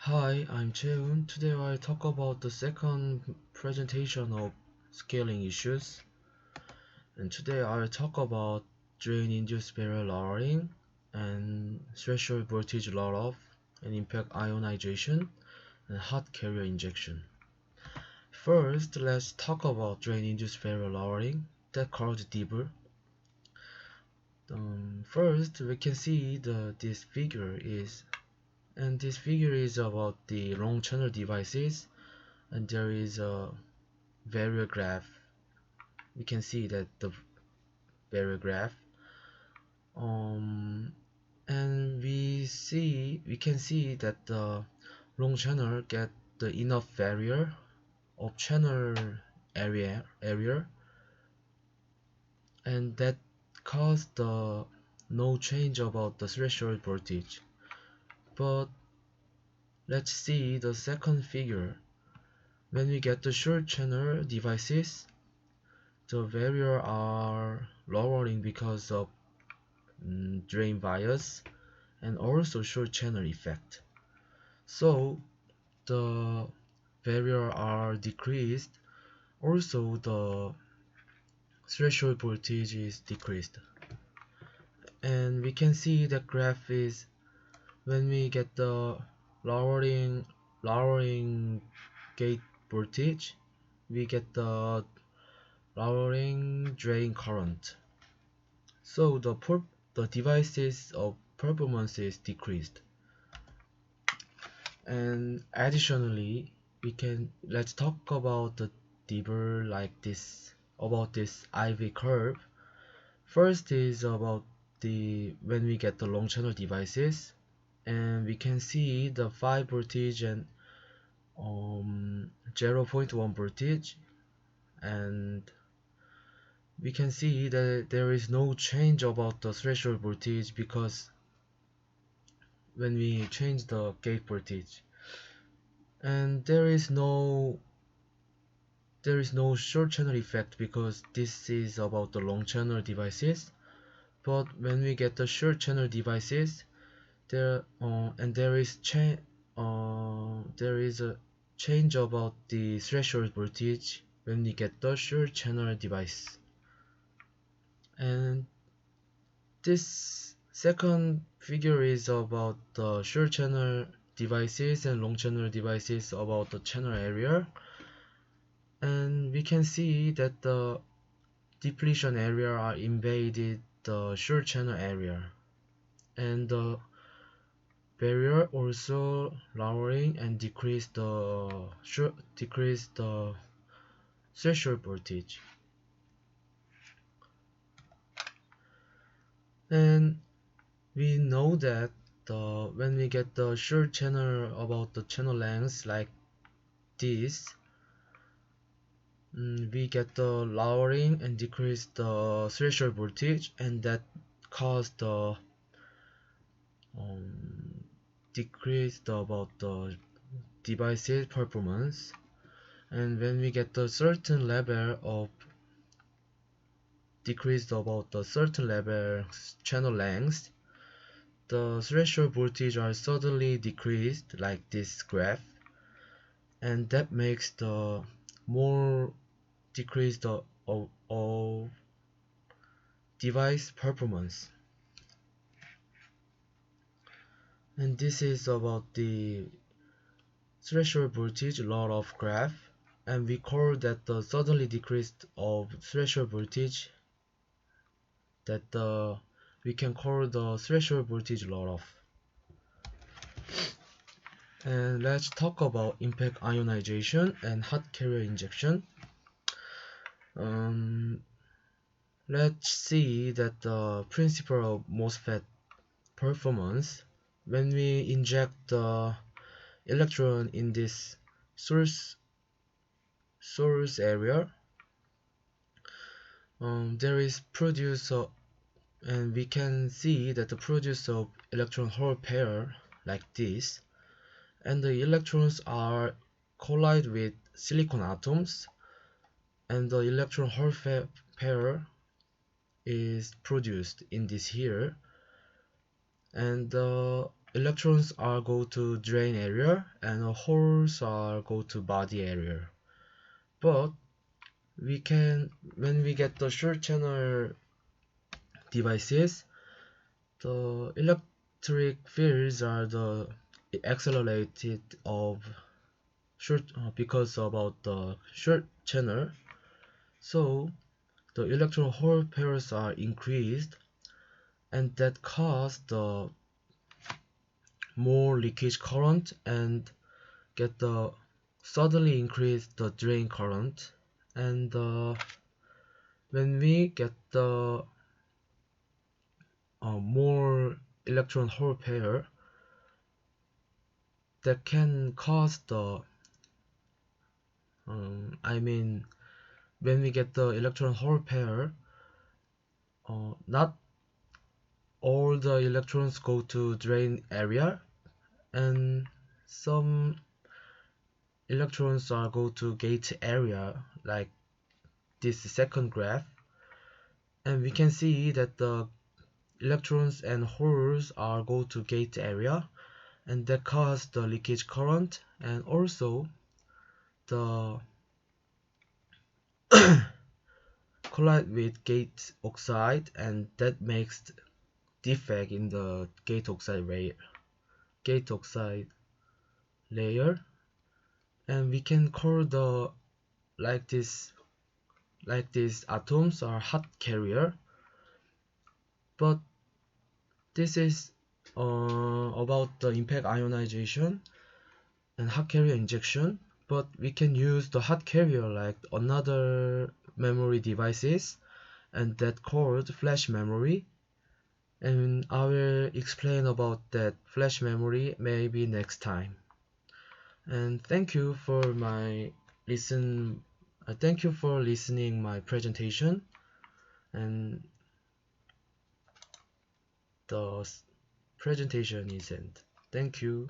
Hi, I'm Cheun. Today I'll talk about the second presentation of scaling issues. And today I'll talk about drain-induced barrier lowering and threshold voltage roll-off and impact ionization and hot carrier injection. First, let's talk about drain-induced barrier lowering that called DIBR. First, we can see this figure is about the long channel devices, and there is a barrier graph. We can see that the barrier graph, and we can see that the long channel get the enough barrier of channel area, and that caused the no change about the threshold voltage. But let's see the second figure. When we get the short channel devices, the barrier are lowering because of drain bias and also short channel effect. So the barrier are decreased. Also the threshold voltage is decreased. And we can see the graph is when we get the lowering gate voltage, we get the lowering drain current. So the devices of performance is decreased. And additionally, let's talk about the DIBR like this, about this IV curve. First is about when we get the long channel devices, and we can see the 5 voltage and 0.1 voltage, and we can see that there is no change about the threshold voltage because when we change the gate voltage, and there is no short channel effect because this is about the long channel devices. But when we get the short channel devices, there is a change about the threshold voltage when we get the short channel device. And this second figure is about the short channel devices and long channel devices about the channel area, and we can see that the depletion area are invaded the short channel area, and the barrier also lowering and decrease the threshold voltage. And we know that when we get the short channel about the channel length like this, we get the lowering and decrease the threshold voltage, and that caused the decrease about the device's performance. And when we get the certain level of decreased about the certain level channel length, the threshold voltage are suddenly decreased like this graph, and that makes the more decrease the of device performance. And this is about the threshold voltage roll-off graph, and we call that the suddenly decreased of threshold voltage, we can call the threshold voltage roll-off. And let's talk about impact ionization and hot carrier injection. Let's see that the principle of MOSFET performance. When we inject the electron in this source area, there is produce and we can see that the produce of electron hole pair like this, and the electrons are collide with silicon atoms, and the electron hole pair is produced in this here, and the electrons are go to drain area and holes are go to body area. But we can, when we get the short channel devices, the electric fields are the accelerated of short because about the short channel. So the electron hole pairs are increased, and that cause the more leakage current and get the suddenly increase the drain current. And when we get the more electron hole pair, that can cause the I mean, when we get the electron hole pair, not all the electrons go to drain area, and some electrons are go to gate area, like this second graph. And we can see that the electrons and holes are go to gate area, and that cause the leakage current, and also the collide with gate oxide, and that makes defect in the gate oxide layer. And we can call the like these atoms are hot carrier. But this is about the impact ionization and hot carrier injection. But we can use the hot carrier like another memory devices, and that called flash memory. And I will explain about that flash memory maybe next time. And thank you for listening my presentation, and the presentation is end. Thank you.